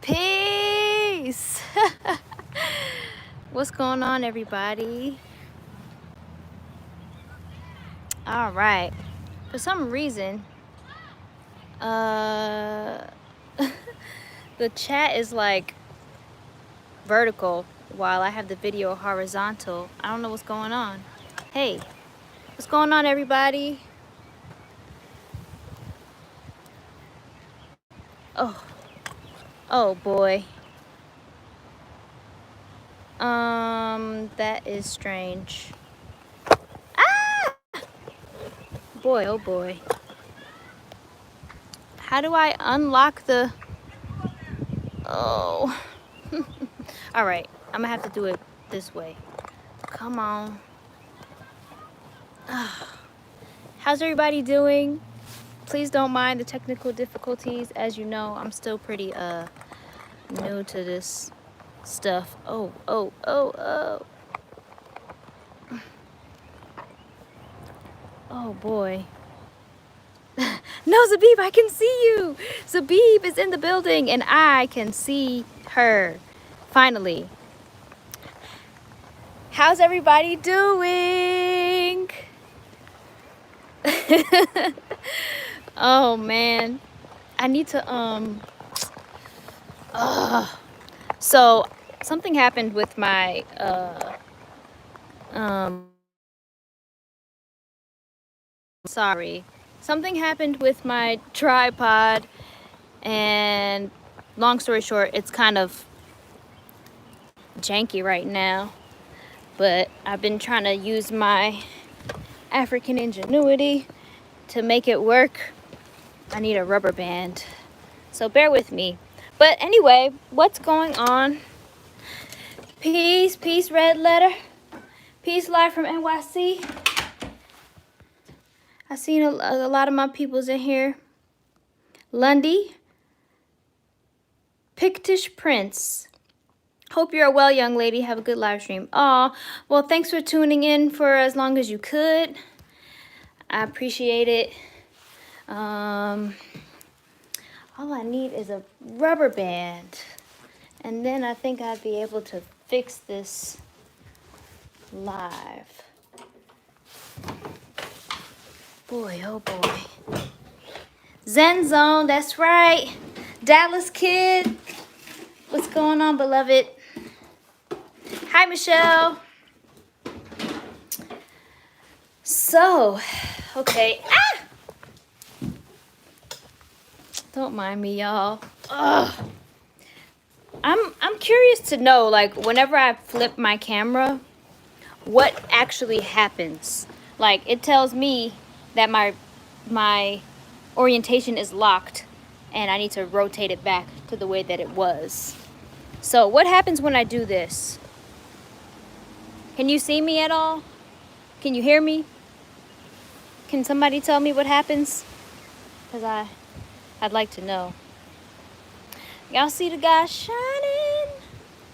Peace. What's going on, everybody? All right. For some reason, the chat is like vertical while I have the video horizontal. I don't know what's going on. Hey, what's going on, everybody? Oh boy. That is strange. Ah! Boy, oh boy. How do I unlock the... Oh. All right, I'm gonna have to do it this way. Come on. How's everybody doing? Please don't mind the technical difficulties. As you know, I'm still pretty new to this stuff. Oh. Oh boy. No, Zabib, I can see you. Zabib is in the building and I can see her. Finally. How's everybody doing? Oh man. I need to so something happened with my sorry. Something happened with my tripod, and long story short, it's kind of janky right now. But I've been trying to use my African ingenuity to make it work. I need a rubber band, so bear with me. But anyway, what's going on? Peace, red letter. Peace, live from NYC. I've seen a lot of my peoples in here. Lundy. Pictish Prince. Hope you're well, young lady. Have a good live stream. Aw, well, thanks for tuning in for as long as you could. I appreciate it. All I need is a rubber band. And then I think I'd be able to fix this live. Boy, oh boy. Zen Zone, that's right. Dallas kid. What's going on, beloved? Hi, Michelle. So, okay. Ah! Don't mind me, y'all. Ugh. I'm curious to know, like, whenever I flip my camera, what actually happens. Like, it tells me that my orientation is locked and I need to rotate it back to the way that it was. So what happens when I do this? Can you see me at all? Can you hear me? Can somebody tell me what happens? Because I'd like to know. Y'all see the guy shining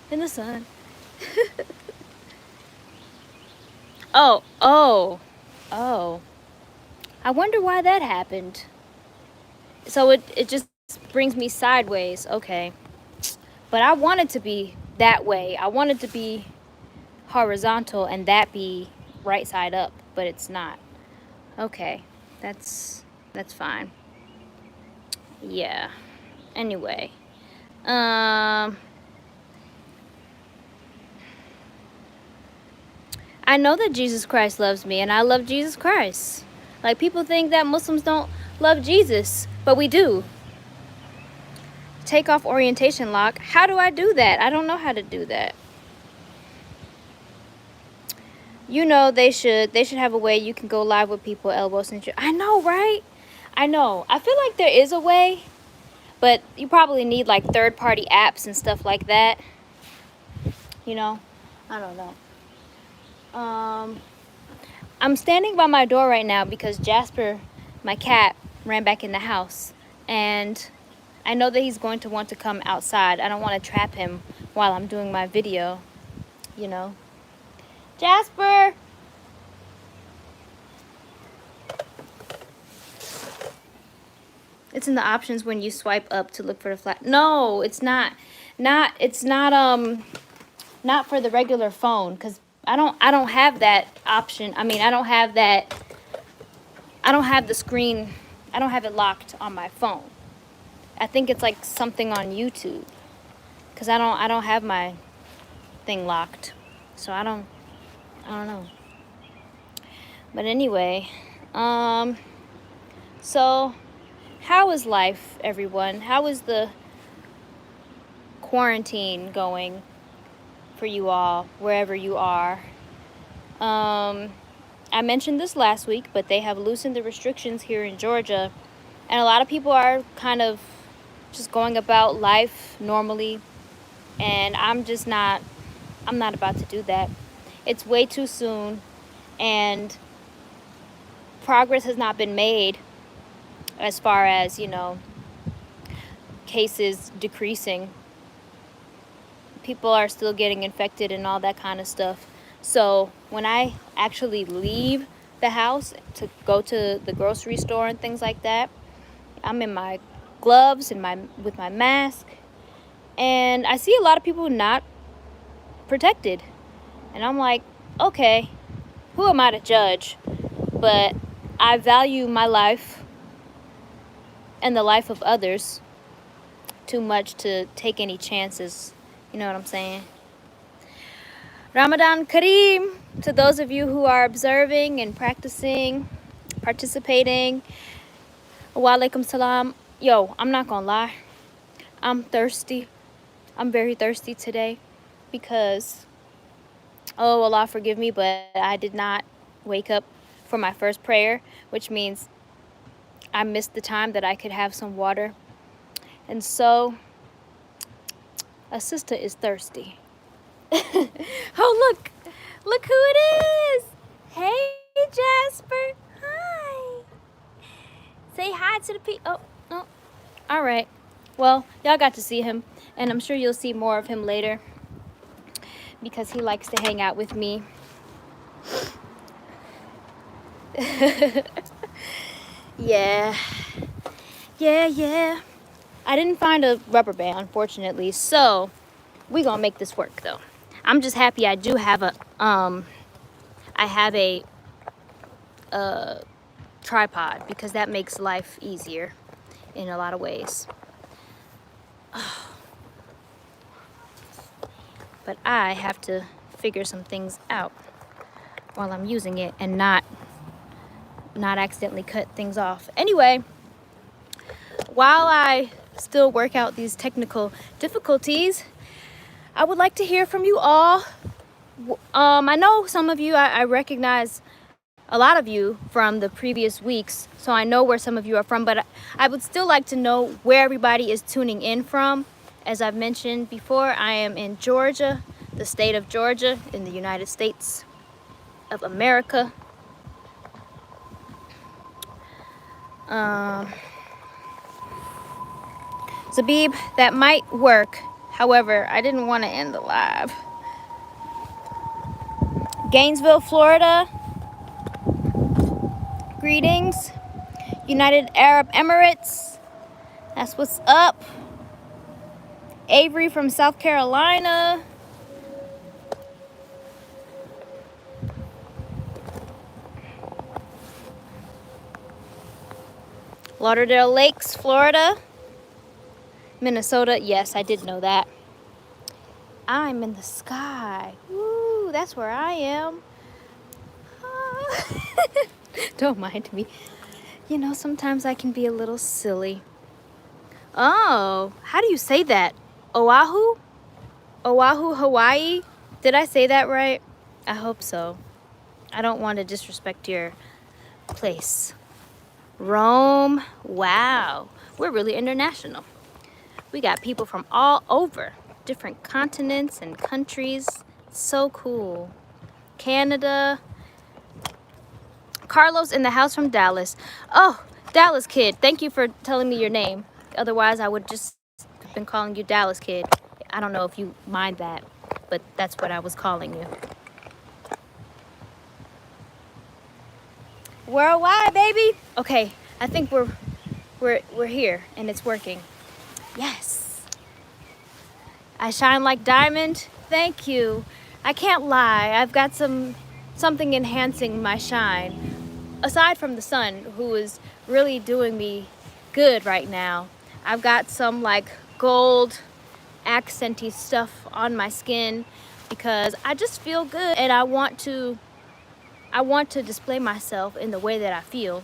in the sun? Oh. I wonder why that happened. So it just brings me sideways. Okay. But I want it to be that way. I want it to be horizontal and that be right side up, but it's not. Okay. That's fine. Yeah. Anyway. I know that Jesus Christ loves me, and I love Jesus Christ. Like, people think that Muslims don't love Jesus, but we do. Take off orientation lock. How do I do that? I don't know how to do that. You know, they should have a way you can go live with people elbow center. I know, right? I know. I feel like there is a way, but you probably need like third-party apps and stuff like that. You know, I don't know. I'm standing by my door right now because Jasper, my cat, ran back in the house, and I know that he's going to want to come outside. I don't want to trap him while I'm doing my video, you know. Jasper! It's in the options when you swipe up to look for the flash. No, it's not. Not for the regular phone, because I don't have that option. I mean, I don't have that. I don't have the screen. I don't have it locked on my phone. I think it's like something on YouTube, because I don't have my thing locked, so I don't know. But anyway, so how is life, everyone? How is the quarantine going for you all, wherever you are? I mentioned this last week, but they have loosened the restrictions here in Georgia, and a lot of people are kind of just going about life normally, and I'm not about to do that. It's way too soon, and progress has not been made as far as, cases decreasing. People are still getting infected and all that kind of stuff. So when I actually leave the house to go to the grocery store and things like that, I'm in my gloves and with my mask, and I see a lot of people not protected, and I'm like, okay, who am I to judge? But I value my life and the life of others too much to take any chances. You know what I'm saying? Ramadan Kareem to those of you who are observing and practicing, participating. Wa alaikum salam. Yo, I'm not gonna lie. I'm thirsty. I'm very thirsty today because, oh, Allah forgive me, but I did not wake up for my first prayer, which means I missed the time that I could have some water. And so, a sister is thirsty. Oh, look who it is. Hey, Jasper. Hi. Say hi to the people. Oh, all right. Well, y'all got to see him, and I'm sure you'll see more of him later because he likes to hang out with me. Yeah. I didn't find a rubber band, unfortunately, so we're gonna make this work though. I'm just happy I do have a tripod, because that makes life easier in a lot of ways. But I have to figure some things out while I'm using it and not accidentally cut things off. Anyway, while I still work out these technical difficulties, I would like to hear from you all. I know some of you, I recognize a lot of you from the previous weeks, so I know where some of you are from, but I would still like to know where everybody is tuning in from. As I've mentioned before, I am in Georgia, the state of Georgia, in the United States of America. Zabib, that might work. However, I didn't want to end the live. Gainesville, Florida. Greetings. United Arab Emirates. That's what's up. Avery from South Carolina. Lauderdale Lakes, Florida. Minnesota. Yes, I did know that. I'm in the sky. Woo, that's where I am. Don't mind me. You know, sometimes I can be a little silly. Oh, how do you say that? Oahu? Oahu, Hawaii? Did I say that right? I hope so. I don't want to disrespect your place. Rome. Wow. We're really international. We got people from all over, different continents and countries. So cool. Canada. Carlos in the house from Dallas. Oh, Dallas kid. Thank you for telling me your name. Otherwise, I would just have been calling you Dallas kid. I don't know if you mind that, but that's what I was calling you. Worldwide, baby. Okay, I think we're we're here and it's working. Yes. I shine like diamond. Thank you. I can't lie. I've got something enhancing my shine. Aside from the sun, who is really doing me good right now, I've got some like gold accenty stuff on my skin because I just feel good and I want to display myself in the way that I feel.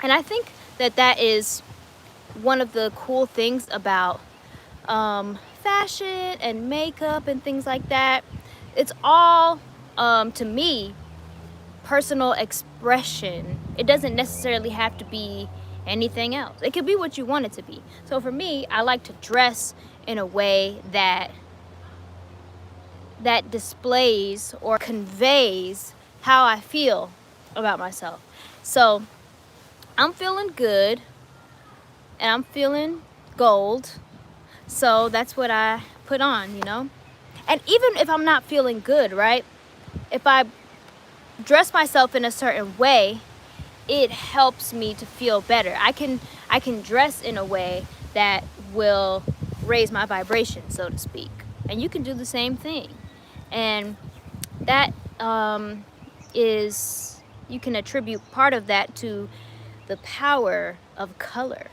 And I think that is one of the cool things about fashion and makeup and things like that. It's all to me personal expression. It doesn't necessarily have to be anything else. It could be what you want it to be. So for me, I like to dress in a way that displays or conveys how I feel about myself. So I'm feeling good and I'm feeling gold. So that's what I put on, you know? And even if I'm not feeling good, right? If I dress myself in a certain way, it helps me to feel better. I can dress in a way that will raise my vibration, so to speak. And you can do the same thing. And that is, you can attribute part of that to the power of color.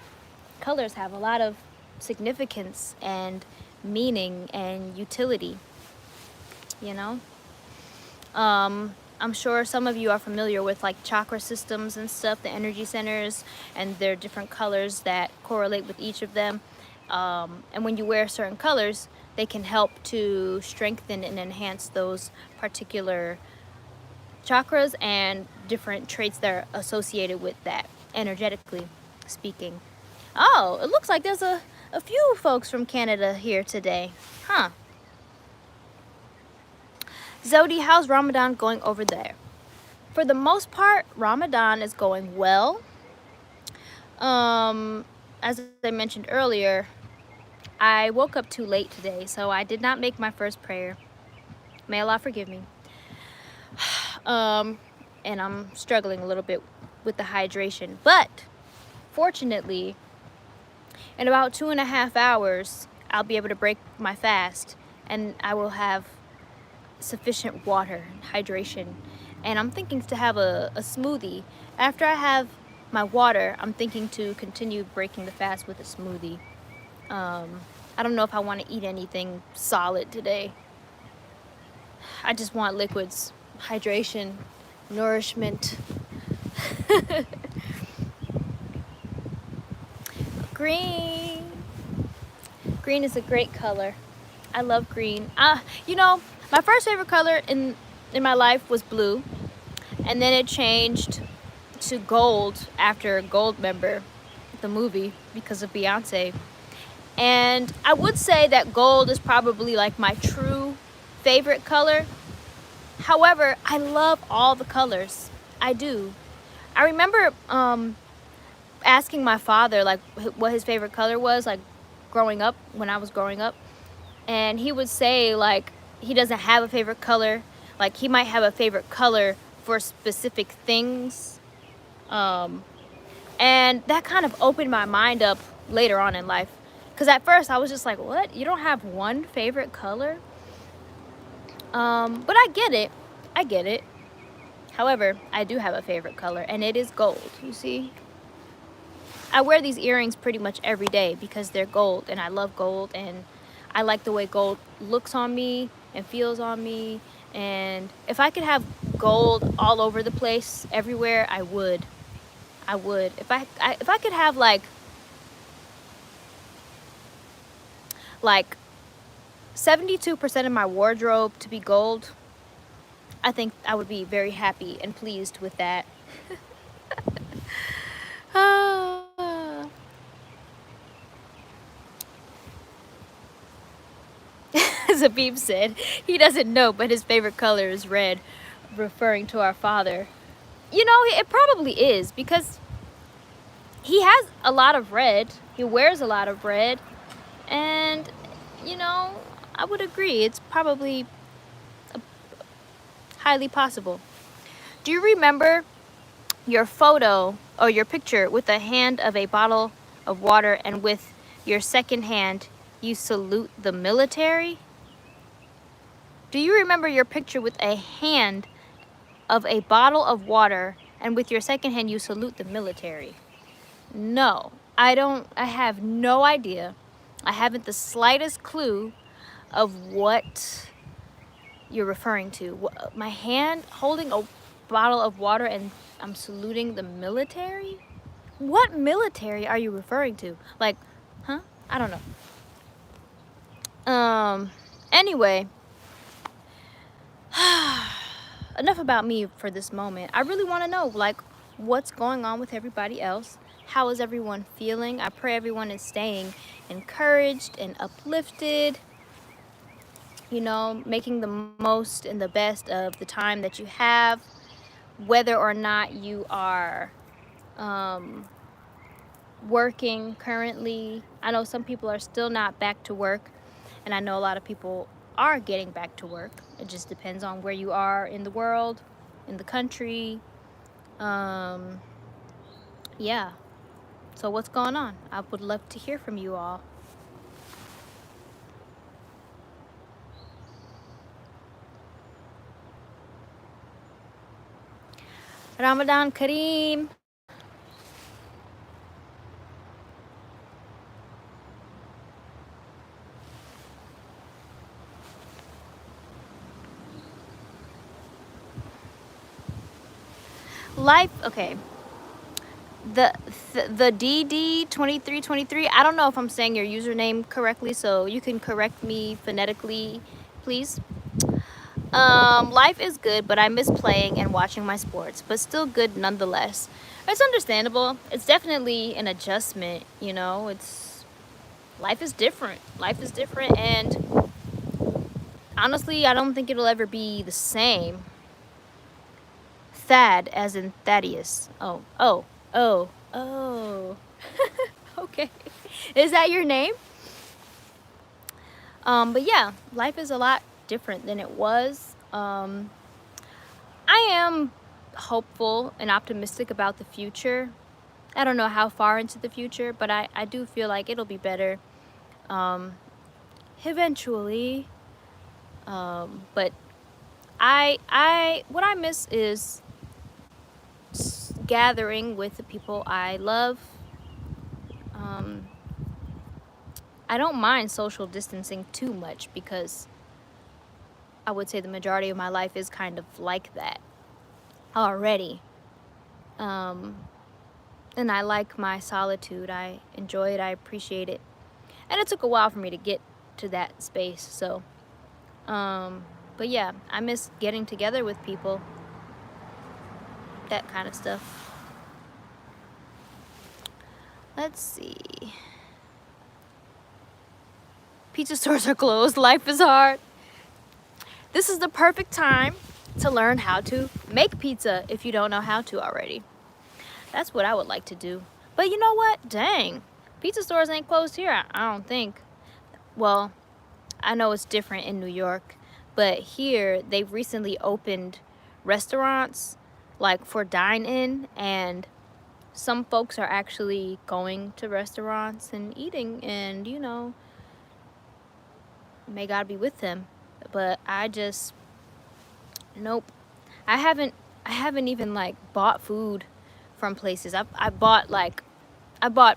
Colors have a lot of significance and meaning and utility, you know? I'm sure some of you are familiar with like chakra systems and stuff, the energy centers, and their different colors that correlate with each of them. And when you wear certain colors, they can help to strengthen and enhance those particular chakras and different traits that are associated with that, energetically speaking. Oh, it looks like there's a few folks from Canada here today. Huh. Zewdy, how's Ramadan going over there? For the most part, Ramadan is going well. As I mentioned earlier, I woke up too late today, so I did not make my first prayer. May Allah forgive me. And I'm struggling a little bit with the hydration. But fortunately, in about 2.5 hours, I'll be able to break my fast and I will have sufficient water and hydration. And I'm thinking to have a smoothie. After I have my water, I'm thinking to continue breaking the fast with a smoothie. I don't know if I want to eat anything solid today. I just want liquids, hydration, nourishment. Green. Green is a great color. I love green. You know, my first favorite color in my life was blue, and then it changed to gold after Goldmember, the movie, because of Beyonce. And I would say that gold is probably like my true favorite color. However, I love all the colors. I do. I remember asking my father like what his favorite color was, like growing up, when I was growing up. And he would say like he doesn't have a favorite color. Like he might have a favorite color for specific things. And that kind of opened my mind up later on in life. Because at first I was just like, what? You don't have one favorite color? But I get it. I get it. However, I do have a favorite color, and it is gold, you see? I wear these earrings pretty much every day because they're gold, and I love gold, and I like the way gold looks on me and feels on me. And if I could have gold all over the place, everywhere, I would. I would. If I could have like 72% of my wardrobe to be gold, I think I would be very happy and pleased with that. Zabib said he doesn't know, but his favorite color is red, referring to our father. You know, it probably is, because he has a lot of red. He wears a lot of red. And, you know, I would agree. It's probably highly possible. Do you remember your photo or your picture with the hand of a bottle of water, and with your second hand, you salute the military? Do you remember your picture with a hand of a bottle of water, and with your second hand, you salute the military? No, I don't. I have no idea. I haven't the slightest clue of what you're referring to. My hand holding a bottle of water and I'm saluting the military? What military are you referring to? Like, huh? I don't know. Anyway, enough about me for this moment. I really want to know, like, what's going on with everybody else? How is everyone feeling? I pray everyone is staying encouraged and uplifted, you know, making the most and the best of the time that you have, whether or not you are working currently. I know some people are still not back to work, and I know a lot of people are getting back to work. It just depends on where you are in the world, in the country. Yeah. So what's going on? I would love to hear from you all. Ramadan Kareem. Life, okay. The DD 2323. I don't know if I'm saying your username correctly, so you can correct me phonetically, please. Life is good, but I miss playing and watching my sports, but still good nonetheless. It's understandable. It's definitely an adjustment, you know. Life is different. Life is different, and honestly, I don't think it'll ever be the same. Thad, as in Thaddeus. Oh. Okay. Is that your name? But yeah, life is a lot different than it was. I am hopeful and optimistic about the future. I don't know how far into the future, but I do feel like it'll be better eventually. But what I miss is gathering with the people I love. I don't mind social distancing too much because I would say the majority of my life is kind of like that already. And I like my solitude. I enjoy it. I appreciate it. And it took a while for me to get to that space. So, but yeah, I miss getting together with people. That kind of stuff. Let's see. Pizza stores are closed. Life is hard. This is the perfect time to learn how to make pizza if you don't know how to already. That's what I would like to do. But you know what? Dang. Pizza stores ain't closed here, I don't think. Well, I know it's different in New York, but here they've recently opened restaurants like for dine-in, and some folks are actually going to restaurants and eating, and you know, may God be with them. But I just, nope. I haven't even like bought food from places. I bought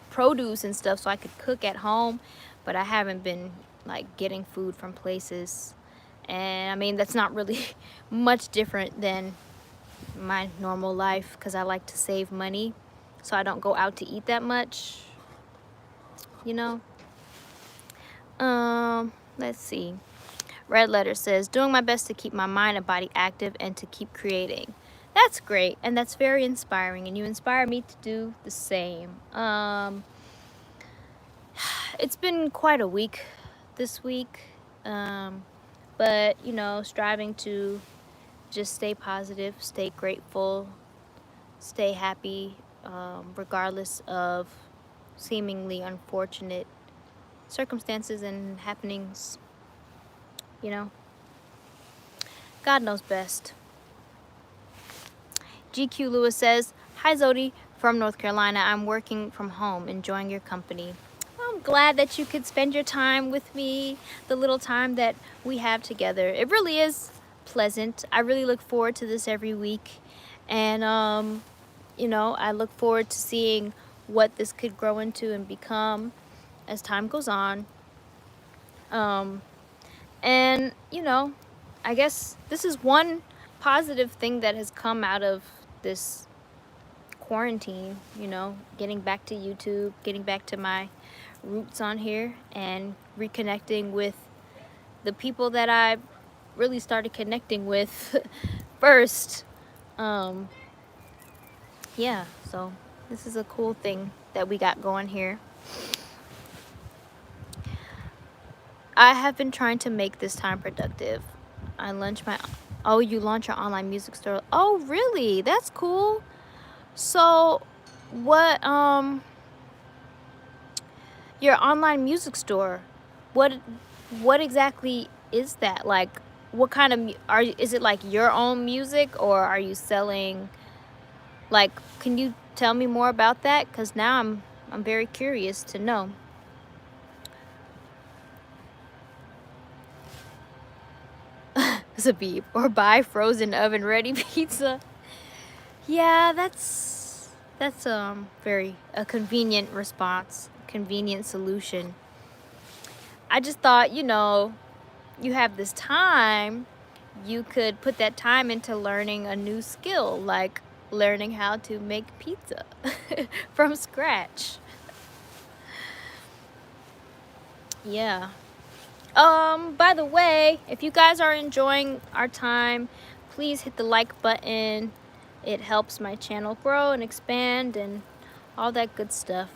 produce and stuff so I could cook at home, but I haven't been like getting food from places. And I mean, that's not really much different than my normal life because I like to save money so I don't go out to eat that much, you know. Let's see. Red Letter says, doing my best to keep my mind and body active and to keep creating. That's great, and that's very inspiring, and you inspire me to do the same. It's been quite a week this week, but you know, striving to just stay positive, stay grateful, stay happy, regardless of seemingly unfortunate circumstances and happenings. You know, God knows best. GQ Lewis says, hi Zewdy, from North Carolina. I'm working from home, enjoying your company. I'm glad that you could spend your time with me, the little time that we have together. It really is pleasant. I really look forward to this every week. And, you know, I look forward to seeing what this could grow into and become as time goes on. And, you know, I guess this is one positive thing that has come out of this quarantine, you know, getting back to YouTube, getting back to my roots on here, and reconnecting with the people that I really started connecting with first. Yeah, so this is a cool thing that we got going here. I have been trying to make this time productive. I launch my, oh, you launch your online music store. Oh, really? That's cool. So what, your online music store, what exactly is that? Like, what kind of, is it like your own music, or are you selling, like, can you tell me more about that? Because now I'm very curious to know. It's a beep. Or buy frozen oven ready pizza. Yeah, that's very a convenient response, convenient solution. I just thought, you know, you have this time, you could put that time into learning a new skill, like learning how to make pizza from scratch. Yeah. By the way, if you guys are enjoying our time, please hit the like button. It helps my channel grow and expand and all that good stuff.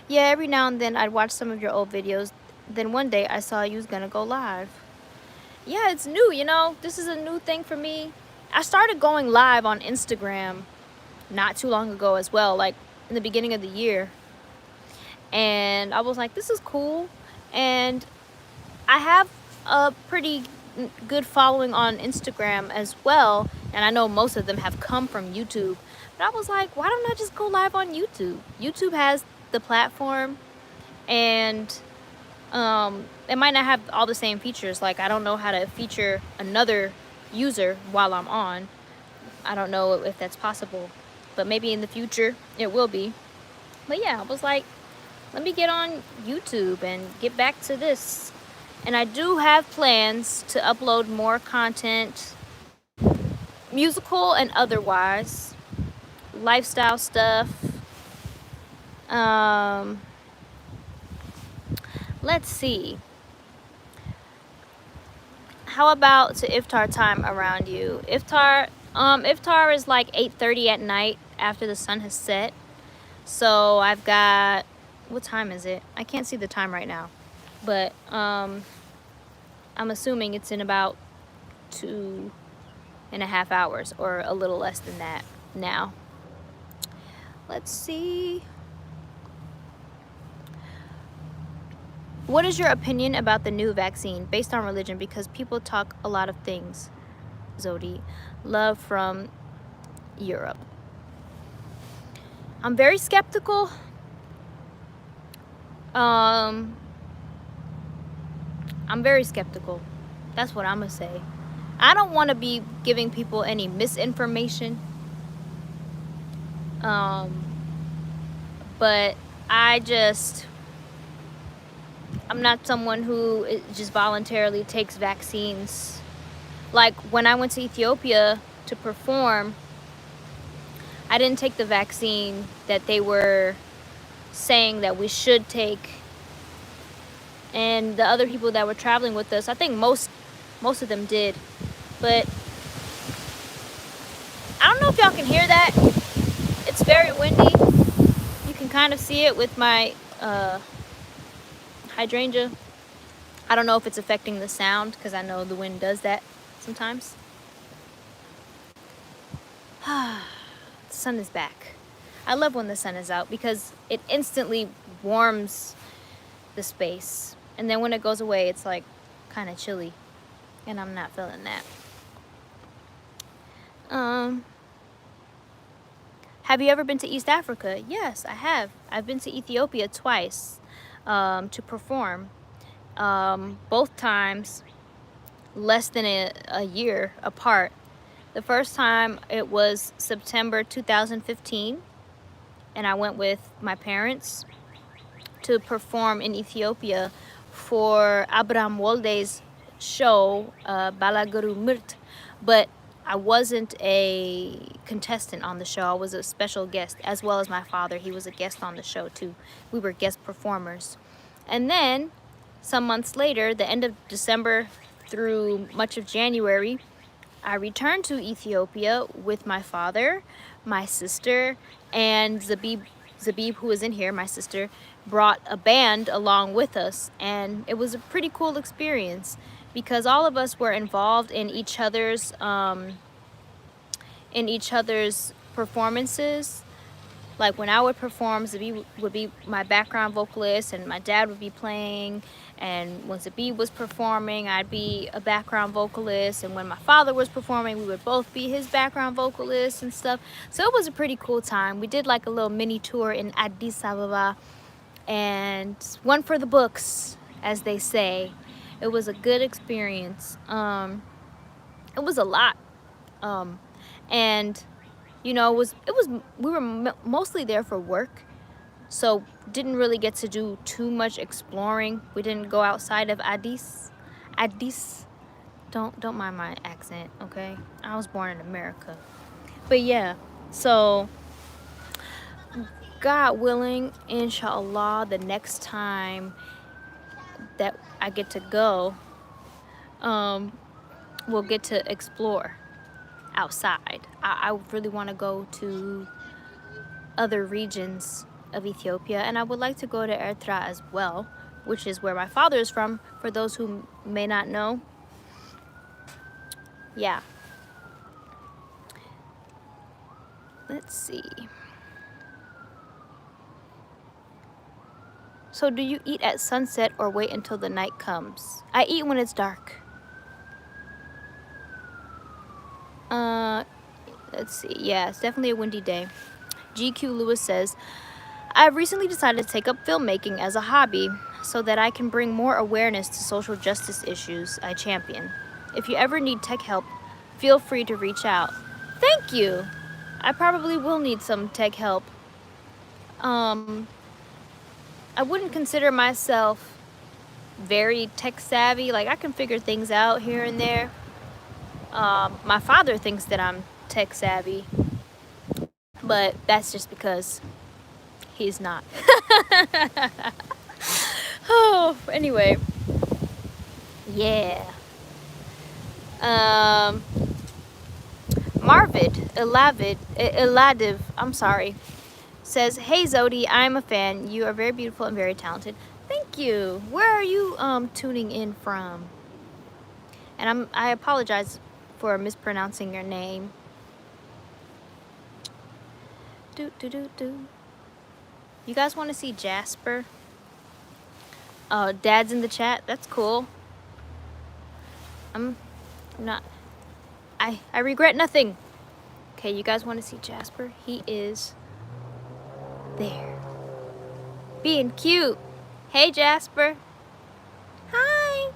Yeah, every now and then I'd watch some of your old videos. Then one day I saw you was gonna go live. Yeah, it's new, you know. This is a new thing for me. I started going live on Instagram not too long ago as well, like in the beginning of the year. And I was like, this is cool. And I have a pretty good following on Instagram as well, and I know most of them have come from YouTube. But I was like, why don't I just go live on YouTube? YouTube has the platform, and it might not have all the same features. Like, I don't know how to feature another user while I'm on. I don't know if that's possible, but maybe in the future it will be. But yeah, I was like, let me get on YouTube and get back to this. And I do have plans to upload more content, musical and otherwise, lifestyle stuff. Let's see. How about to iftar time around you? Iftar is like 8:30 at night after the sun has set. So I've got, what time is it? I can't see the time right now, but I'm assuming it's in about 2.5 hours, or a little less than that now. Let's see. What is your opinion about the new vaccine based on religion? Because people talk a lot of things. Zewdy, love from Europe. I'm very skeptical. I'm very skeptical. That's what I'm gonna say. I don't want to be giving people any misinformation. But I'm not someone who just voluntarily takes vaccines. Like when I went to Ethiopia to perform, I didn't take the vaccine that they were saying that we should take. And the other people that were traveling with us, I think most of them did. But I don't know if y'all can hear that. It's very windy. You can kind of see it with my hydrangea. I don't know if it's affecting the sound, because I know the wind does that sometimes. The sun is back. I love when the sun is out because it instantly warms the space. And then when it goes away, it's like kind of chilly. And I'm not feeling that. Have you ever been to East Africa? Yes, I have. I've been to Ethiopia twice to perform. Both times less than a year apart. The first time it was September 2015, and I went with my parents to perform in Ethiopia for Abraham Wolde's show, Balaguru Mirt, but I wasn't a contestant on the show. I was a special guest, as well as my father. He was a guest on the show too. We were guest performers. And then some months later, the end of December through much of January, I returned to Ethiopia with my father, my sister, and Zabib, who is in here, my sister, brought a band along with us, and it was a pretty cool experience because all of us were involved in each other's performances. Like when I would perform, Zabib would be my background vocalist and my dad would be playing. And when Zabib was performing, I'd be a background vocalist. And when my father was performing, we would both be his background vocalists and stuff. So it was a pretty cool time. We did like a little mini tour in Addis Ababa, and one for the books, as they say. It was a good experience. It was a lot. And you know, we were mostly there for work, so didn't really get to do too much exploring. We didn't go outside of Addis. Don't mind my accent, okay? I was born in America. But yeah, so God willing, inshallah, the next time that I get to go, we'll get to explore outside. I really want to go to other regions of Ethiopia, and I would like to go to Ertra as well, which is where my father is from, for those who may not know. Yeah. Let's see. So do you eat at sunset or wait until the night comes? I eat when it's dark. Let's see. Yeah, it's definitely a windy day. GQ Lewis says, I've recently decided to take up filmmaking as a hobby so that I can bring more awareness to social justice issues I champion. If you ever need tech help, feel free to reach out. Thank you. I probably will need some tech help. I wouldn't consider myself very tech savvy. Like, I can figure things out here and there. My father thinks that I'm tech savvy, but that's just because he's not. Oh, anyway. Yeah. Eladiv, I'm sorry, says, hey Zewdy, I'm a fan. You are very beautiful and very talented. Thank you. Where are you tuning in from? And I apologize for mispronouncing your name. You guys want to see Jasper? Dad's in the chat. That's cool. I'm not. I regret nothing. Okay, you guys want to see Jasper? He is there, being cute. Hey Jasper. Hi.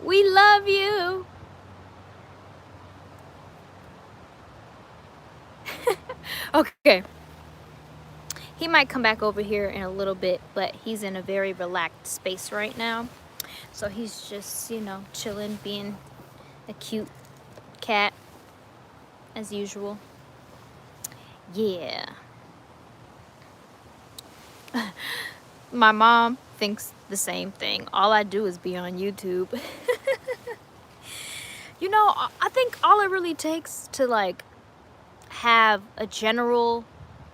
We love you. Okay. He might come back over here in a little bit, but he's in a very relaxed space right now. So he's just, you know, chilling, being a cute cat as usual. Yeah. My mom thinks the same thing. All I do is be on YouTube. You know, I think all it really takes to like have a general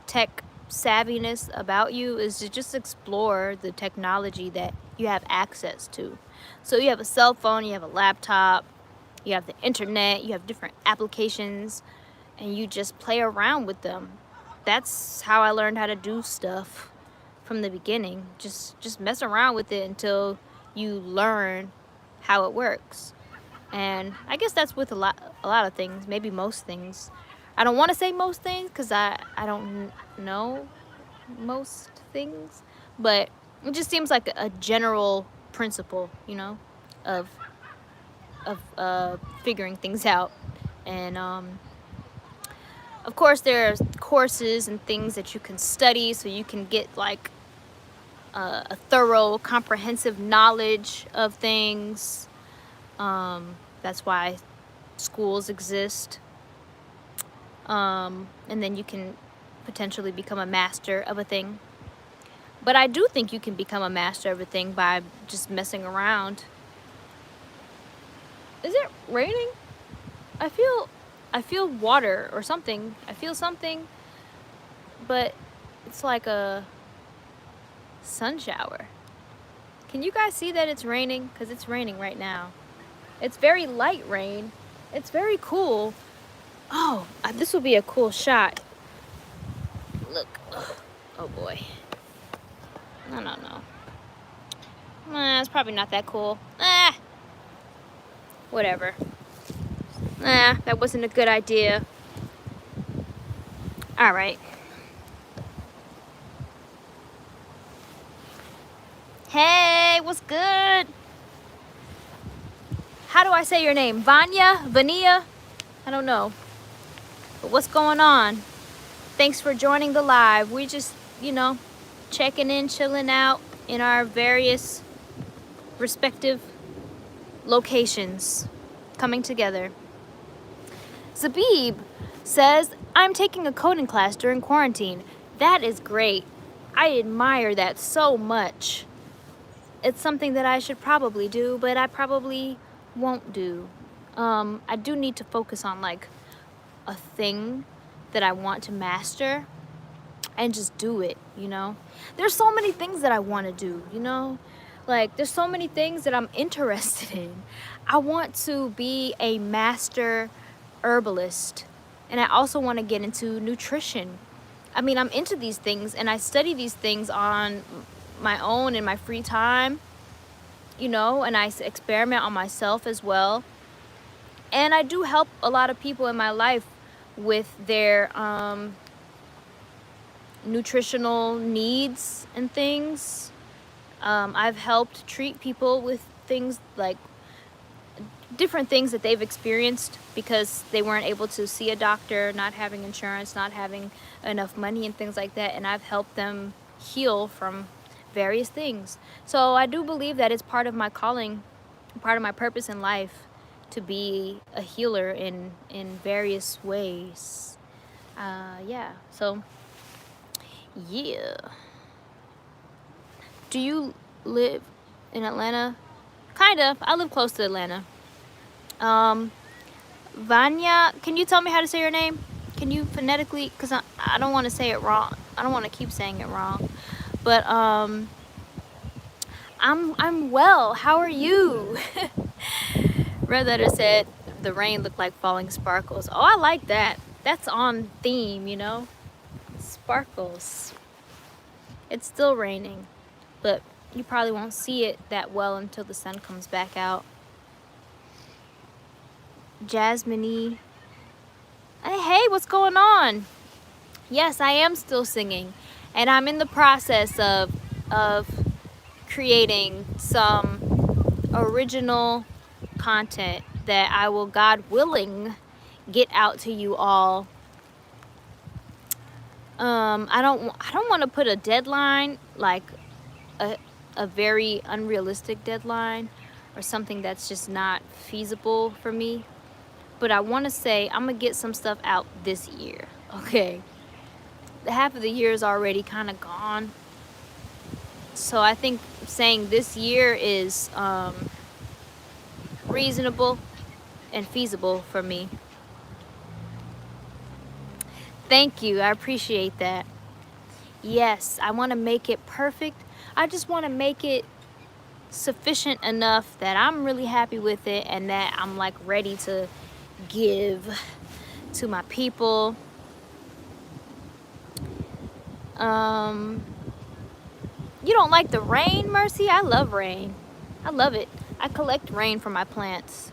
tech savviness about you is to just explore the technology that you have access to. So you have a cell phone, you have a laptop, you have the internet, you have different applications, and you just play around with them. That's how I learned how to do stuff from the beginning. Just mess around with it until you learn how it works. And I guess that's with a lot of things, maybe most things, I don't want to say most things because I don't know most things, but it just seems like a general principle, you know, of figuring things out. And of course there are courses and things that you can study so you can get like a thorough, comprehensive knowledge of things. That's why schools exist. And then you can potentially become a master of a thing. But I do think you can become a master of a thing by just messing around. Is it raining? I feel water or something. I feel something, but it's like a sun shower. Can you guys see that it's raining? Because it's raining right now. It's very light rain. It's very cool. Oh, this would be a cool shot. Look. Oh boy. No. It's probably not that cool. Whatever. That wasn't a good idea. Alright. Hey, what's good? How do I say your name? Vanya? Vania? I don't know. But what's going on? Thanks for joining the live. We just, you know, checking in, chilling out in our various respective locations, coming together. Zabib says, I'm taking a coding class during quarantine. That is great. I admire that so much. It's something that I should probably do, but I probably won't do. I do need to focus on like a thing that I want to master and just do it, you know? There's so many things that I want to do, you know? Like, there's so many things that I'm interested in. I want to be a master herbalist, and I also want to get into nutrition. I mean, I'm into these things, and I study these things on my own in my free time, you know, and I experiment on myself as well. And I do help a lot of people in my life with their nutritional needs and things. I've helped treat people with things like different things that they've experienced because they weren't able to see a doctor, not having insurance, not having enough money and things like that, and I've helped them heal from various things. So I do believe that it's part of my calling, part of my purpose in life, to be a healer in various ways. Yeah, so yeah. Do you live in Atlanta? Kind of. I live close to Atlanta. Vanya, can you tell me how to say your name? Can you phonetically, because I don't want to say it wrong. I don't want to keep saying it wrong. But I'm well. How are you? Red Letter said the rain looked like falling sparkles. Oh, I like that. That's on theme, you know? Sparkles. It's still raining, but you probably won't see it that well until the sun comes back out. Jasmine. Hey, what's going on? Yes, I am still singing, and I'm in the process of creating some original content that I will, God willing, get out to you all. I don't want to put a deadline, like a very unrealistic deadline or something that's just not feasible for me. But I want to say I'm going to get some stuff out this year. Okay. The half of the year is already kind of gone. So I think saying this year is reasonable and feasible for me. Thank you. I appreciate that. Yes, I want to make it perfect. I just want to make it sufficient enough that I'm really happy with it and that I'm like ready to give to my people. You don't like the rain, Mercy? I love rain. I love it. I collect rain for my plants.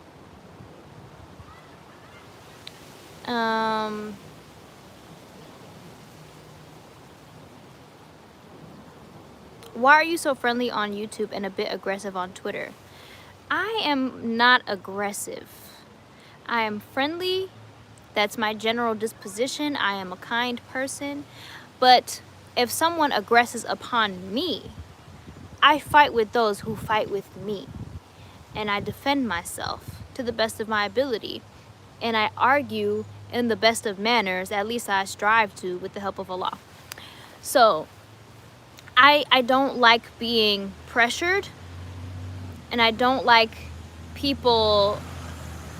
Why are you so friendly on YouTube and a bit aggressive on Twitter? I am not aggressive. I am friendly. That's my general disposition. I am a kind person. But if someone aggresses upon me, I fight with those who fight with me. And I defend myself to the best of my ability. And I argue in the best of manners, at least I strive to, with the help of Allah. So I don't like being pressured, and I don't like people,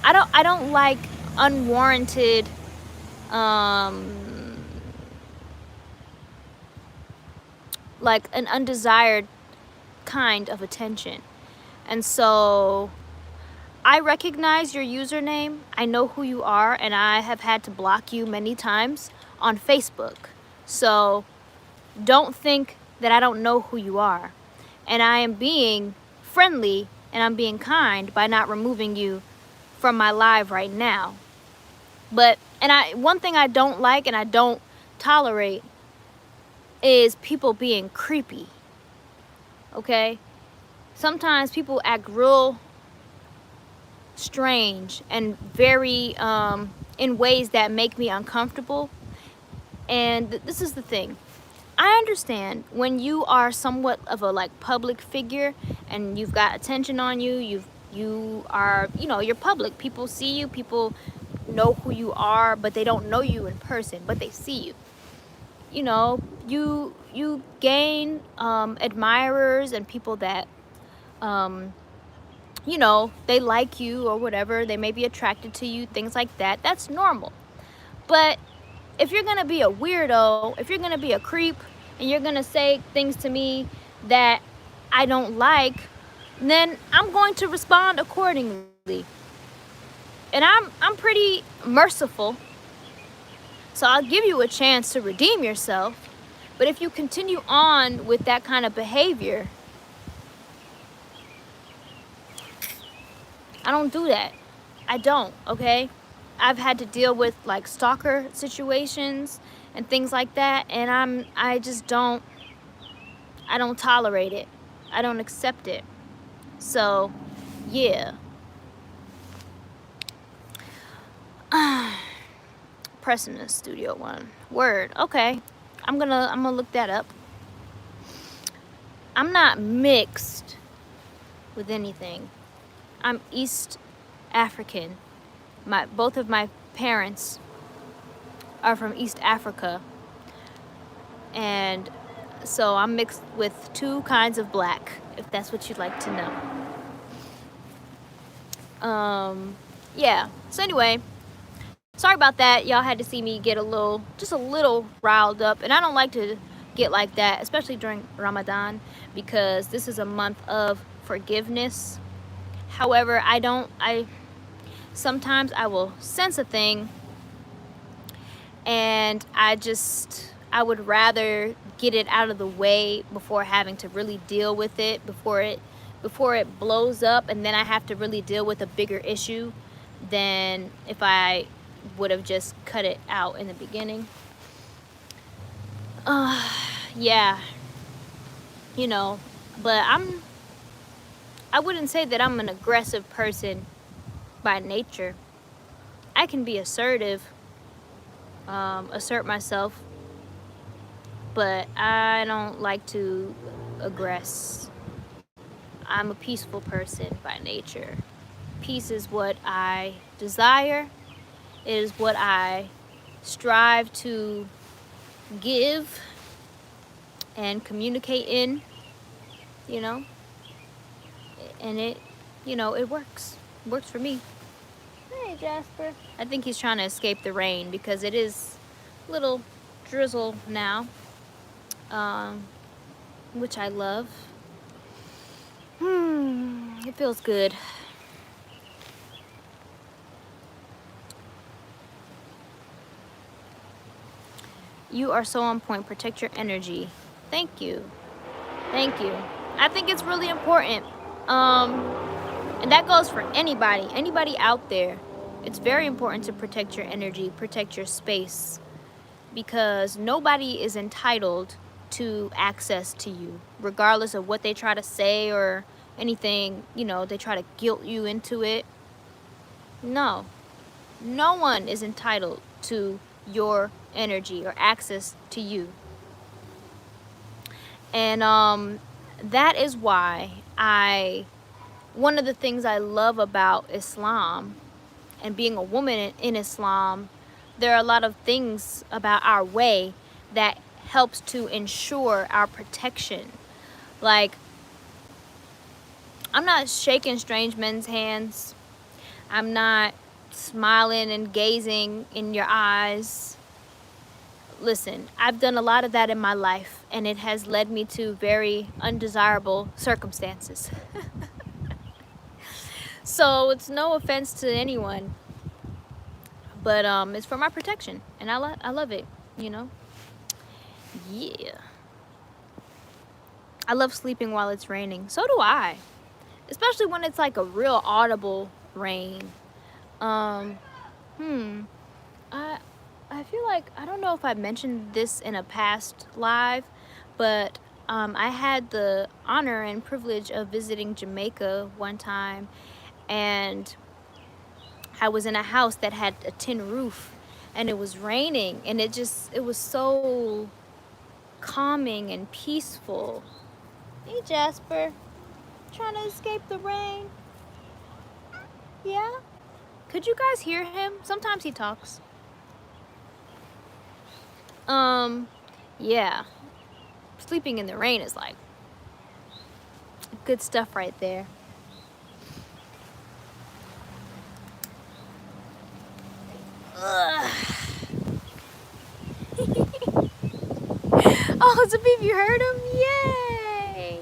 I don't like unwarranted like an undesired kind of attention. And so I recognize your username, I know who you are, and I have had to block you many times on Facebook. So don't think that I don't know who you are. And I am being friendly and I'm being kind by not removing you from my live right now. But, one thing I don't like and I don't tolerate is people being creepy. Okay? Sometimes people act real strange and very in ways that make me uncomfortable. And this is the thing. I understand when you are somewhat of a like public figure and you've got attention on you, you are, you're public. People see you, people know who you are, but they don't know you in person, but they see you. You gain admirers and people that they like you or whatever, they may be attracted to you, things like that. That's normal. But if you're gonna be a weirdo, if you're gonna be a creep, and you're gonna say things to me that I don't like, then I'm going to respond accordingly. And I'm pretty merciful, so I'll give you a chance to redeem yourself. But if you continue on with that kind of behavior, I don't do that. I don't, okay? I've had to deal with like stalker situations and things like that, and I don't tolerate it. I don't accept it. So, yeah. Pressing the Studio One. Word. Okay. I'm gonna look that up. I'm not mixed with anything. I'm East African. Both of my parents are from East Africa, and so I'm mixed with two kinds of black, if that's what you'd like to know. Yeah, so anyway, sorry about that. Y'all had to see me get just a little riled up, and I don't like to get like that, especially during Ramadan, because this is a month of forgiveness. However, sometimes I will sense a thing, and I would rather get it out of the way before having to really deal with it, before it blows up, and then I have to really deal with a bigger issue than if I would have just cut it out in the beginning. Yeah, but I wouldn't say that I'm an aggressive person by nature. I can be assertive, assert myself, but I don't like to aggress. I'm a peaceful person by nature. Peace is what I desire. It is what I strive to give and communicate in, and it works. It works for me. Hey, Jasper. I think he's trying to escape the rain because it is a little drizzle now, which I love. It feels good. You are so on point. Protect your energy. Thank you. Thank you. I think it's really important. And that goes for anybody out there. It's very important to protect your energy, protect your space, because nobody is entitled to access to you, regardless of what they try to say or anything, you know, they try to guilt you into it. No, no one is entitled to your energy or access to you. And that is why one of the things I love about Islam and being a woman in Islam, there are a lot of things about our way that helps to ensure our protection. Like, I'm not shaking strange men's hands. I'm not smiling and gazing in your eyes. Listen, I've done a lot of that in my life, and it has led me to very undesirable circumstances. So it's no offense to anyone, but it's for my protection, and I love it, you know. Yeah, I love sleeping while it's raining. So do I, especially when it's like a real audible rain. I feel like, I don't know if I mentioned this in a past live, but I had the honor and privilege of visiting Jamaica one time, and I was in a house that had a tin roof, and it was raining, and it was so calming and peaceful. Hey Jasper, trying to escape the rain? Yeah? Could you guys hear him? Sometimes he talks. Yeah. Sleeping in the rain is like good stuff right there. Oh, Zabib, you heard him? Yay!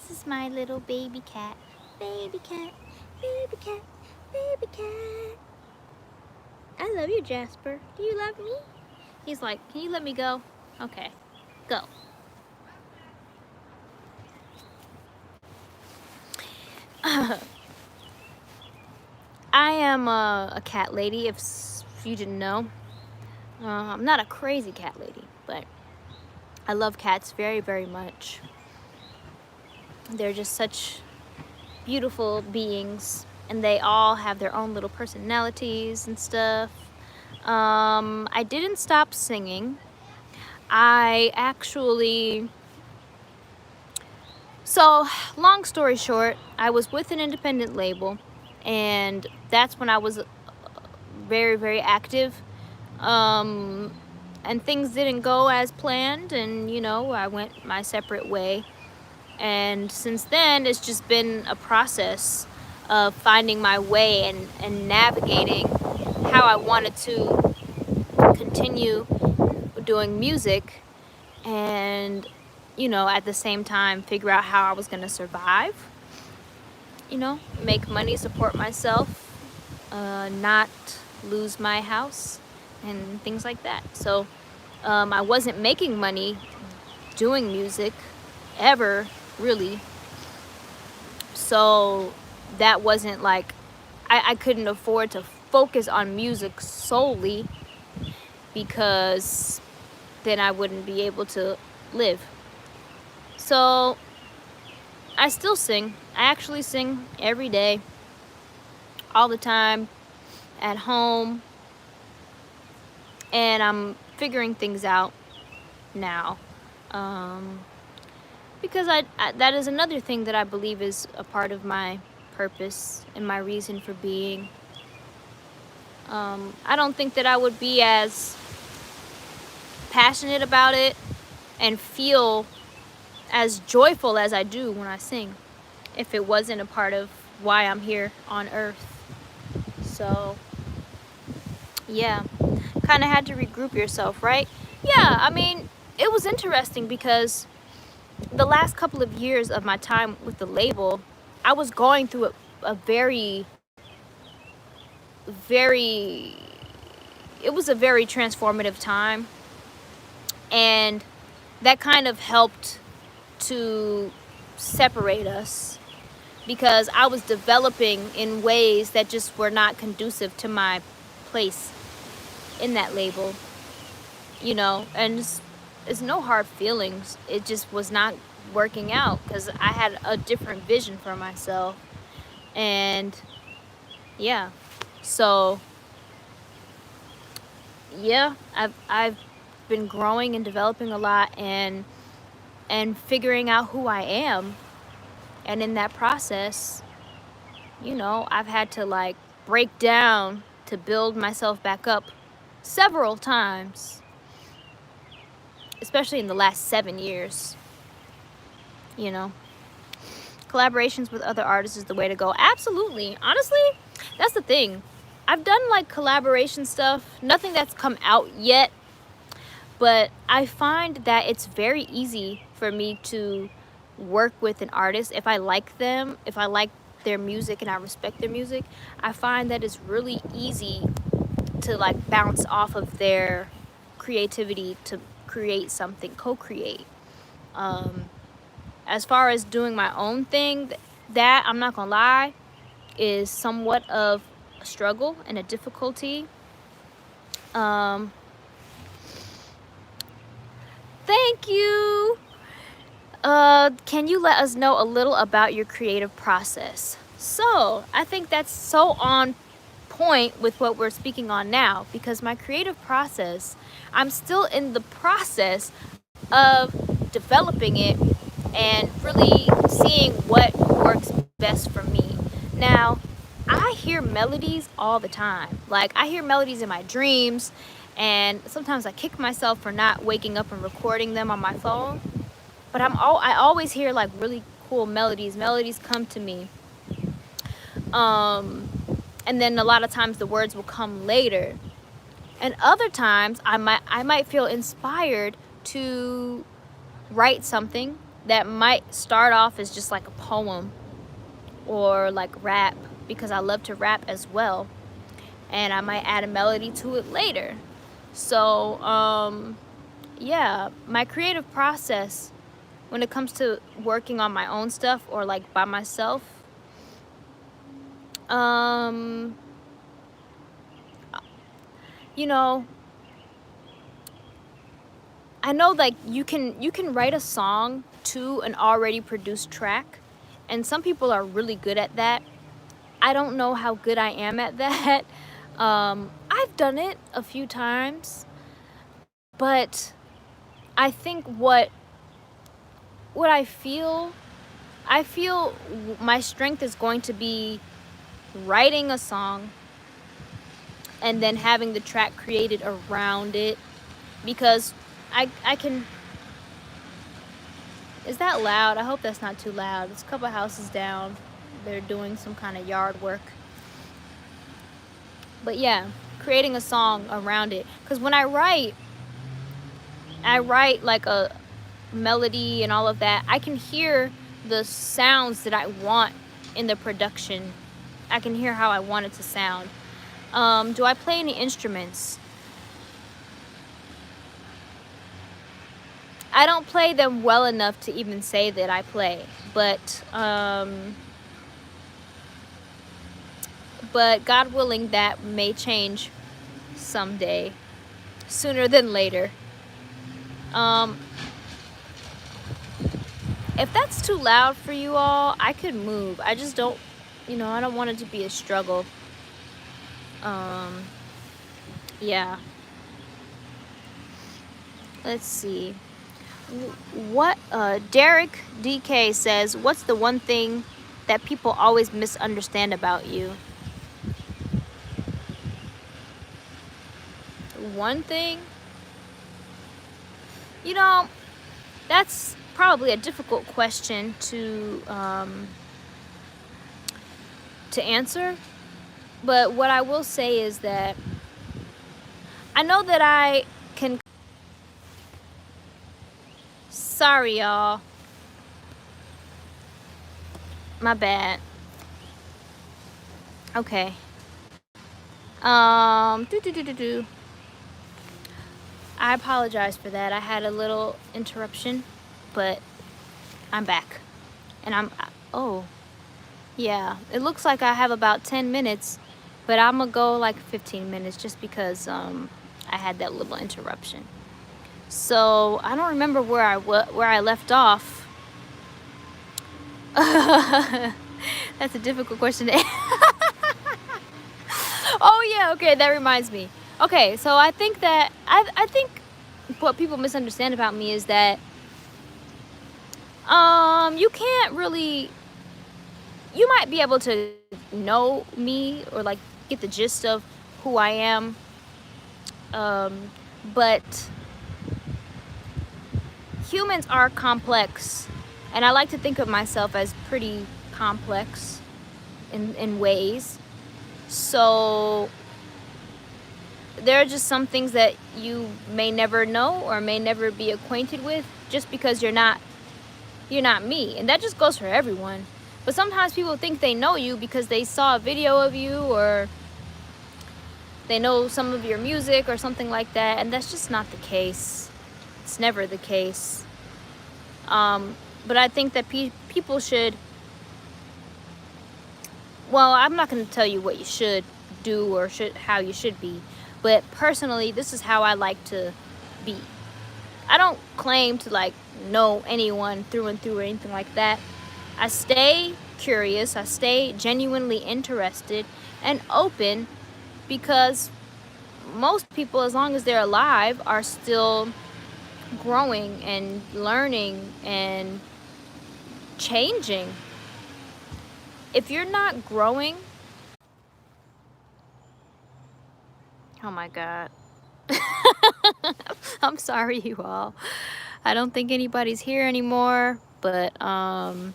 This is my little baby cat. Baby cat, baby cat, baby cat. I love you, Jasper. Do you love me? He's like, can you let me go? Okay, go. I am a cat lady, if you didn't know. I'm not a crazy cat lady, but I love cats very, very much. They're just such beautiful beings, and they all have their own little personalities and stuff. I didn't stop singing. So long story short, I was with an independent label, and that's when I was very, very active. And things didn't go as planned, and you know, I went my separate way. And since then, it's just been a process of finding my way and navigating how I wanted to continue doing music, and you know, at the same time figure out how I was going to survive, you know, make money, support myself, not lose my house and things like that. So I wasn't making money doing music ever, really. So that wasn't like, I couldn't afford to focus on music solely, because then I wouldn't be able to live. So I still sing. I actually sing every day, all the time, at home, and I'm figuring things out now, because that is another thing that I believe is a part of my purpose and my reason for being. I don't think that I would be as passionate about it and feel as joyful as I do when I sing if it wasn't a part of why I'm here on earth. So yeah, kind of had to regroup yourself, right? Yeah, I mean, it was interesting because the last couple of years of my time with the label, I was going through a very, it was a very transformative time, and that kind of helped to separate us, because I was developing in ways that just were not conducive to my place in that label. you know, and it's no hard feelings. It just was not working out because I had a different vision for myself. And yeah, so yeah, I've been growing and developing a lot, and figuring out who I am. And in that process, you know, I've had to like break down to build myself back up several times, especially in the last 7 years. You know, collaborations with other artists is the way to go. Absolutely. Honestly, that's the thing. I've done like collaboration stuff, nothing that's come out yet, but I find that it's very easy for me to work with an artist if I like them, if I like their music and I respect their music. I find that it's really easy to like bounce off of their creativity to create something, co-create. As far as doing my own thing, that, I'm not gonna lie, is somewhat of a struggle and a difficulty. Thank you. Can you let us know a little about your creative process? So I think that's so on point with what we're speaking on now, because my creative process, I'm still in the process of developing it and really seeing what works best for me. Now, I hear melodies all the time. Like, I hear melodies in my dreams, and sometimes I kick myself for not waking up and recording them on my phone. But I always hear like really cool melodies. Melodies come to me. And then a lot of times the words will come later. And other times I might feel inspired to write something that might start off as just like a poem or like rap, because I love to rap as well. And I might add a melody to it later. So yeah, my creative process when it comes to working on my own stuff or like by myself, you know, I know like you can write a song to an already produced track, and some people are really good at that. I don't know how good I am at that. I've done it a few times, but I think what I feel my strength is going to be writing a song and then having the track created around it, because I can. Is that loud? I hope that's not too loud. It's a couple houses down. They're doing some kind of yard work. But yeah, creating a song around it, because when I write like a melody and all of that, I can hear the sounds that I want in the production. I can hear how I want it to sound. Do I play any instruments? I don't play them well enough to even say that I play, but God willing, that may change someday, sooner than later. If that's too loud for you all, I could move. I just don't, I don't want it to be a struggle. Yeah. Let's see. What Derek DK says, what's the one thing that people always misunderstand about you? One thing? That's probably a difficult question to answer. But what I will say is that I know that I can. Sorry, y'all. My bad. Okay. I apologize for that. I had a little interruption, but I'm back. And oh, yeah. It looks like I have about 10 minutes, but I'm gonna go like 15 minutes just because I had that little interruption. So I don't remember where I left off. That's a difficult question to Oh yeah, okay, that reminds me. Okay, so I think that I think what people misunderstand about me is that you can't really, you might be able to know me or like get the gist of who I am, but humans are complex, and I like to think of myself as pretty complex in ways. So there are just some things that you may never know or may never be acquainted with just because you're not me, and that just goes for everyone. But sometimes people think they know you because they saw a video of you or they know some of your music or something like that, and that's just not the case. It's never the case. But I think that people should, well, I'm not going to tell you what you should do or how you should be, but personally, this is how I like to be. I don't claim to like know anyone through and through or anything like that. I stay curious, I stay genuinely interested and open, because most people, as long as they're alive, are still growing and learning and changing. If you're not growing, oh my God. I'm sorry, you all. I don't think anybody's here anymore, but I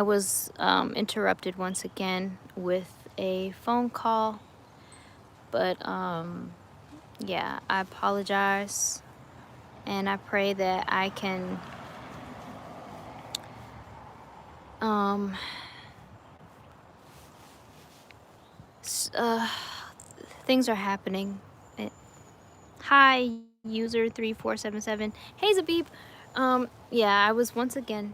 was interrupted once again with a phone call. But yeah, I apologize, and I pray that I can things are happening. Hi, user 3477. Hey, Zabib. Yeah, I was once again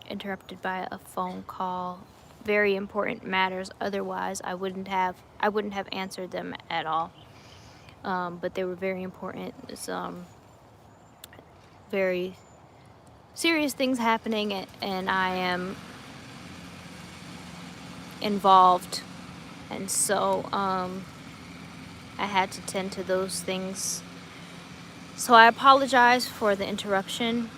interrupted by a phone call. Very important matters. Otherwise, I wouldn't have answered them at all. But they were very important. It's very serious things happening, and I am involved, and so I had to tend to those things. So I apologize for the interruption.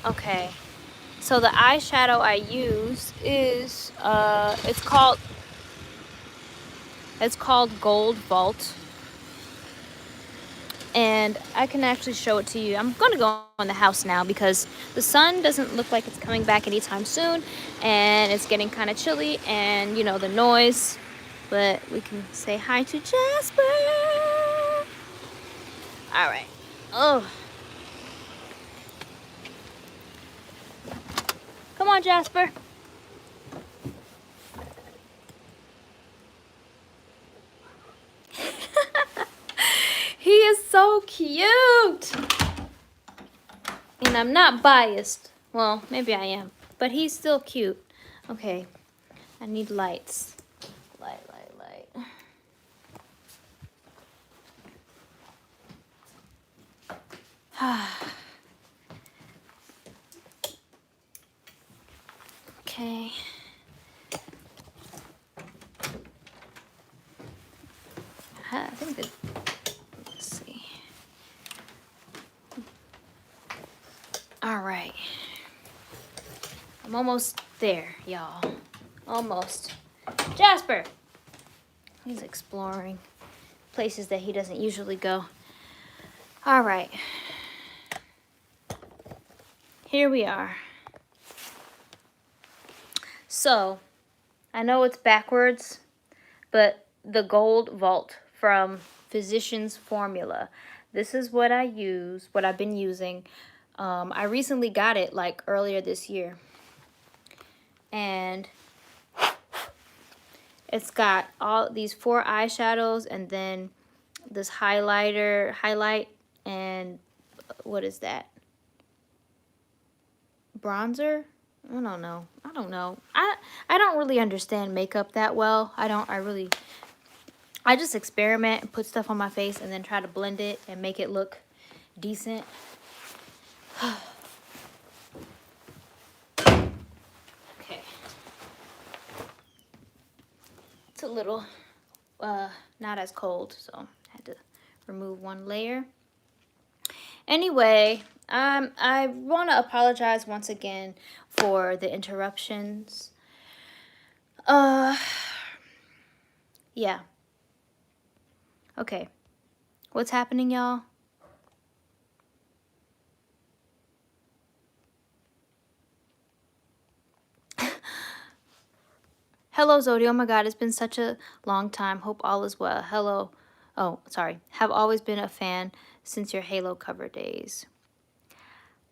Okay, so the eyeshadow I use is it's called Gold Vault, and I can actually show it to you. I'm gonna go in the house now because the sun doesn't look like it's coming back anytime soon, and it's getting kind of chilly, and you know, the noise. But we can say hi to Jasper. All right. Oh, come on, Jasper. He is so cute. And I'm not biased. Well, maybe I am. But he's still cute. Okay. I need lights. Light. Okay. I think that, let's see. All right. I'm almost there, y'all. Almost. Jasper! He's exploring places that he doesn't usually go. All right. Here we are. So, I know it's backwards, but the Gold Vault from Physicians Formula. This is what I use, what I've been using. I recently got it like earlier this year. And it's got all these 4 eyeshadows and then this highlight, and what is that? Bronzer? I don't know. I don't really understand makeup that well. I just experiment and put stuff on my face and then try to blend it and make it look decent. Okay. It's a little not as cold, so I had to remove one layer. Anyway, I want to apologize once again for the interruptions. Yeah. Okay. What's happening, y'all? Hello, Zewdy. Oh my God, it's been such a long time. Hope all is well. Hello. Oh, sorry. Have always been a fan since your Halo cover days.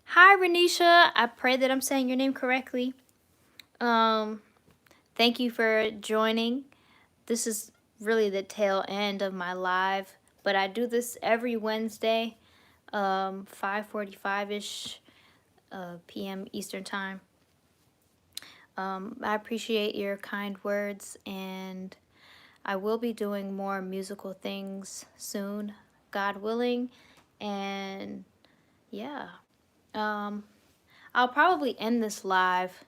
Hi, Renisha. I pray that I'm saying your name correctly. Thank you for joining. This is really the tail end of my live, but I do this every Wednesday, 5:45-ish p.m. Eastern Time. I appreciate your kind words, and I will be doing more musical things soon, God willing, and yeah. I'll probably end this live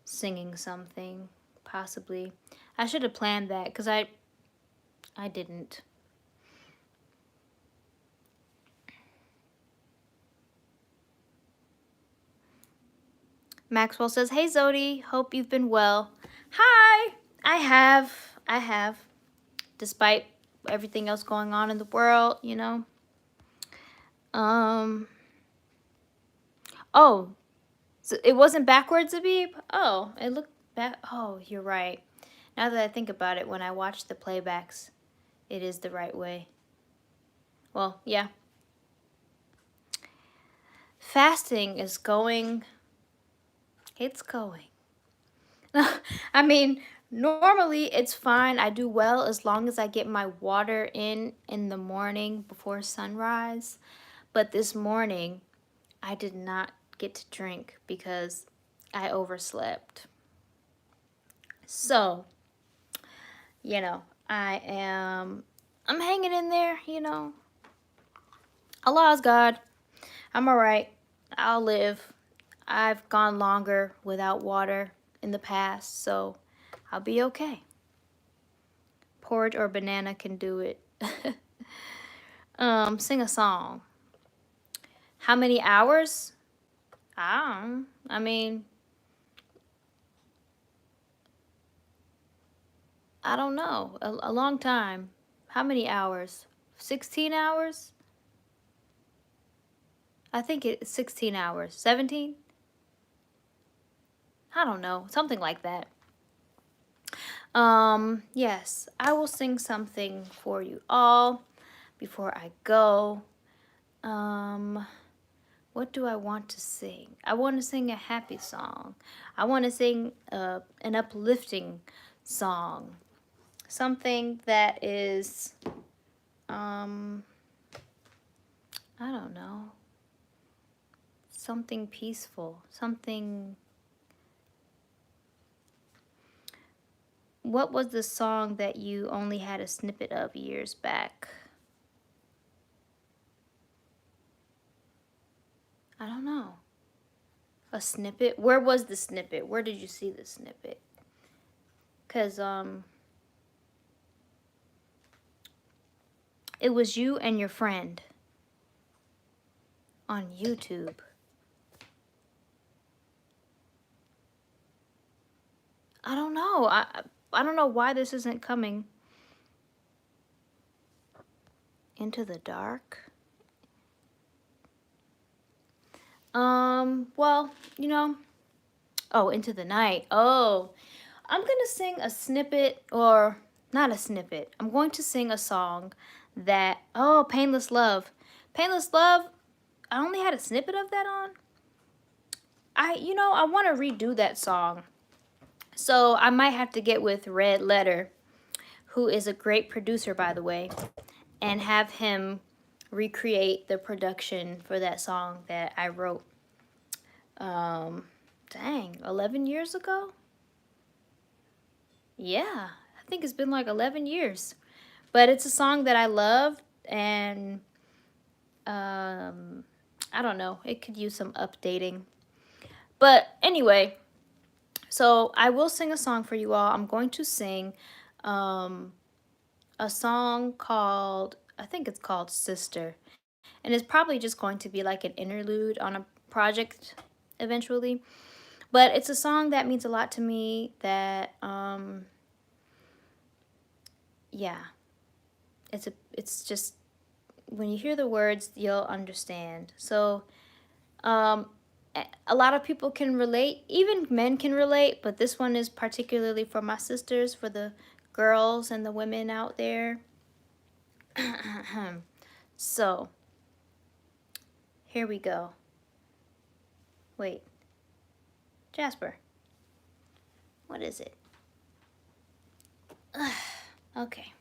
singing something, possibly. I should have planned that, because I didn't. Maxwell says, hey Zewdy, hope you've been well. Hi, I have. Despite everything else going on in the world, you know. Oh, so it wasn't backwards, Zabib? Oh, it looked back. Oh, you're right. Now that I think about it, when I watch the playbacks, it is the right way. Well, yeah. Fasting is going. It's going. I mean, normally it's fine. I do well as long as I get my water in the morning before sunrise. But this morning, I did not get to drink because I overslept. So, you know, I'm hanging in there, you know. Allah's God. I'm all right. I'll live. I've gone longer without water in the past, so I'll be okay. Porridge or banana can do it. Sing a song. How many hours? I mean, I don't know. A long time. How many hours? 16 hours? I think it's 16 hours. 17? I don't know. Something like that. Yes, I will sing something for you all before I go. What do I want to sing? I want to sing a happy song. I want to sing an uplifting song. Something that is, I don't know. Something peaceful. Something. What was the song that you only had a snippet of years back? I don't know. A snippet? Where was the snippet? Where did you see the snippet? Because, it was you and your friend on YouTube. I don't know. I don't know why this isn't coming. Into the dark? Well, you know. Oh, Into the Night. Oh, I'm going to sing a snippet, or not a snippet. I'm going to sing a song that, oh, Painless Love. Painless Love, I only had a snippet of that on. I want to redo that song. So I might have to get with Red Letter, who is a great producer, by the way, and have him recreate the production for that song that I wrote Dang, 11 years ago? Yeah, I think it's been like 11 years. But it's a song that I love, and I don't know, it could use some updating. But anyway, so I will sing a song for you all. I'm going to sing a song called, I think it's called Sister. And it's probably just going to be like an interlude on a project eventually. But it's a song that means a lot to me that, yeah, it's just, when you hear the words, you'll understand. So, a lot of people can relate, even men can relate, but this one is particularly for my sisters, for the girls and the women out there. So, here we go. Wait, Jasper, what is it? Okay.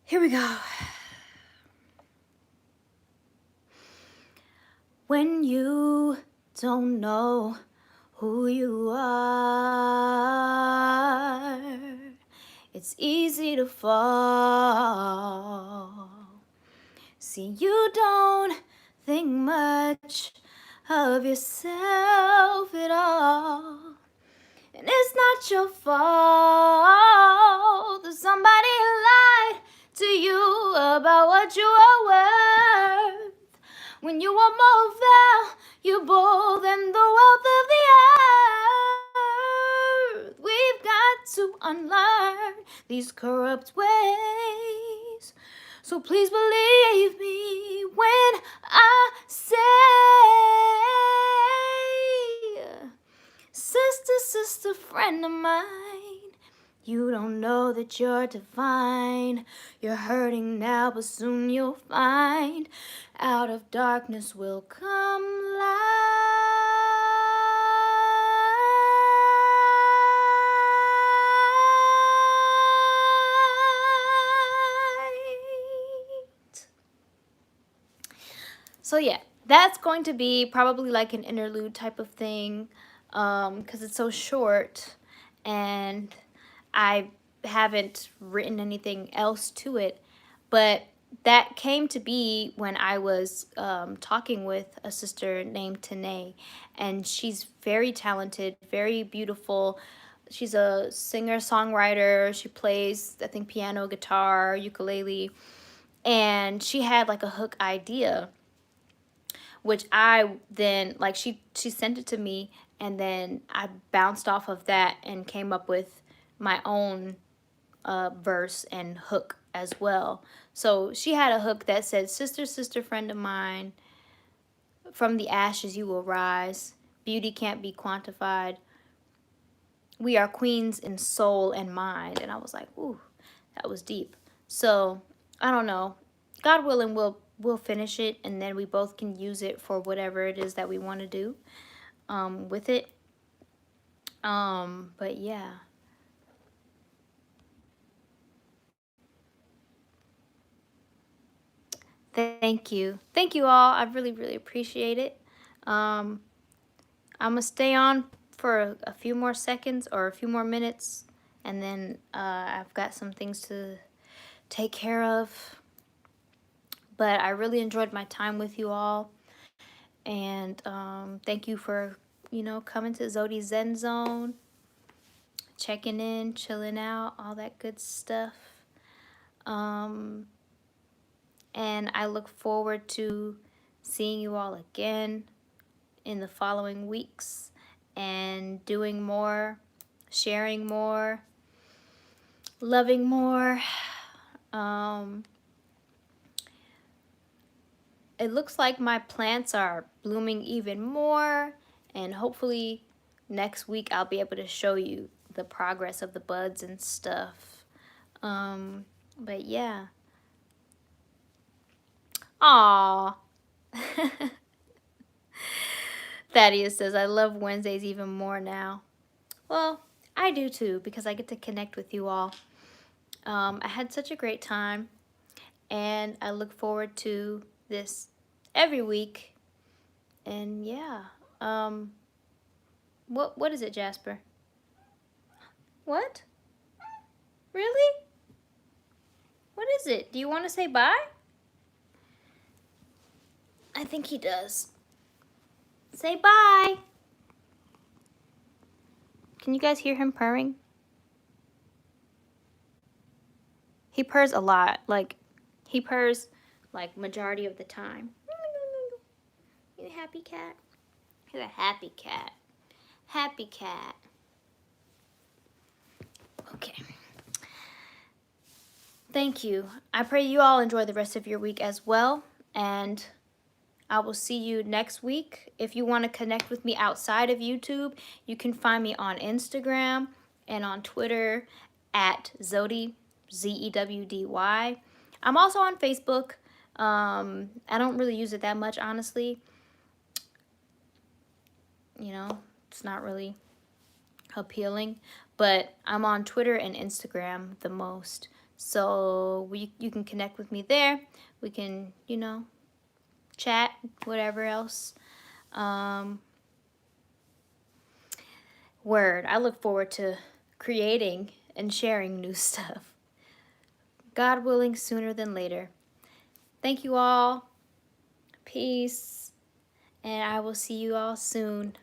Here we go. When you don't know who you are, it's easy to fall. See, you don't think much of yourself at all. And it's not your fault that somebody lied to you about what you are worth. When you are more valuable than the wealth of the earth. We've got to unlearn these corrupt ways. So please believe me when I say, sister, sister, friend of mine, you don't know that you're divine. You're hurting now, but soon you'll find out of darkness will come light. So yeah, that's going to be probably like an interlude type of thing, because it's so short and I haven't written anything else to it. But that came to be when I was talking with a sister named Tanae, and she's very talented, very beautiful. She's a singer-songwriter. She plays, I think, piano, guitar, ukulele, and she had like a hook idea, which I then, like, she sent it to me, and then I bounced off of that and came up with my own verse and hook as well. So she had a hook that said, sister, sister, friend of mine, from the ashes you will rise. Beauty can't be quantified. We are queens in soul and mind. And I was like, ooh, that was deep. So I don't know. God willing, we'll finish it, and then we both can use it for whatever it is that we want to do with it. But yeah. Thank you. Thank you all. I really, really appreciate it. I'm going to stay on for a few more seconds or a few more minutes, and then I've got some things to take care of. But I really enjoyed my time with you all. And thank you for, coming to Zewdy Zen Zone, checking in, chilling out, all that good stuff. And I look forward to seeing you all again in the following weeks and doing more, sharing more, loving more. It looks like my plants are blooming even more, and hopefully next week I'll be able to show you the progress of the buds and stuff. But yeah. Aww. Thaddeus says, I love Wednesdays even more now. Well, I do too, because I get to connect with you all. I had such a great time, and I look forward to this every week. And yeah, what is it, Jasper? What? Really? What is it? Do you want to say bye? I think he does. Say bye. Can you guys hear him purring? He purrs a lot. Like, he purrs like majority of the time. You a happy cat? You're a happy cat. Happy cat. Okay. Thank you. I pray you all enjoy the rest of your week as well. And I will see you next week. If you want to connect with me outside of YouTube, you can find me on Instagram and on Twitter at Zewdy, Zewdy. I'm also on Facebook. I don't really use it that much, honestly. You know, it's not really appealing. But I'm on Twitter and Instagram the most. So you can connect with me there. We can, you know, chat, whatever else. Word. I look forward to creating and sharing new stuff. God willing, sooner than later. Thank you all. Peace. And I will see you all soon.